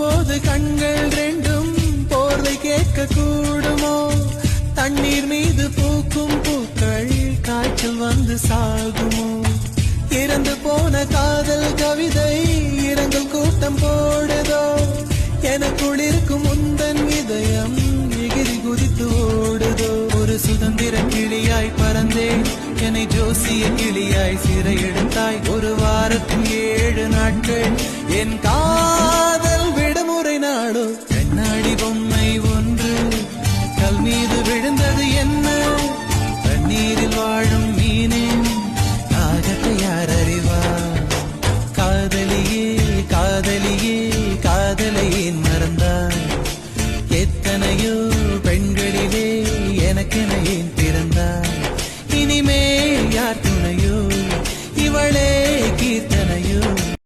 போது கண்கள் ரெண்டும் போர்வை கேட்க கூடுமோ? தண்ணீர் மீது பூக்கும் பூக்கள் காய்ச்சல் வந்து சாகுமோ? இறந்து போன காதல் கவிதை இரங்கல் கூட்டம் போடுதோ? எனக்குள் இருக்கும் முந்தன் இதயம் எகிரி குதித்து ஓடுதோ? ஒரு சுதந்திர கிளியாய் பறந்தேன், என்னை ஜோசிய கிளியாய் சிறை எடுத்தாய். ஒரு வாரத்தின் 7 நாட்கள் என் காதல் விடுமுறை நாடோ? கண்ணாடி பொம்மை ஒன்று கல் மீது விழுந்தது என்ன? தண்ணீரில் வாழும் மீனின் தாகத்தை யார் அறிவார்? காதலியே காதலியே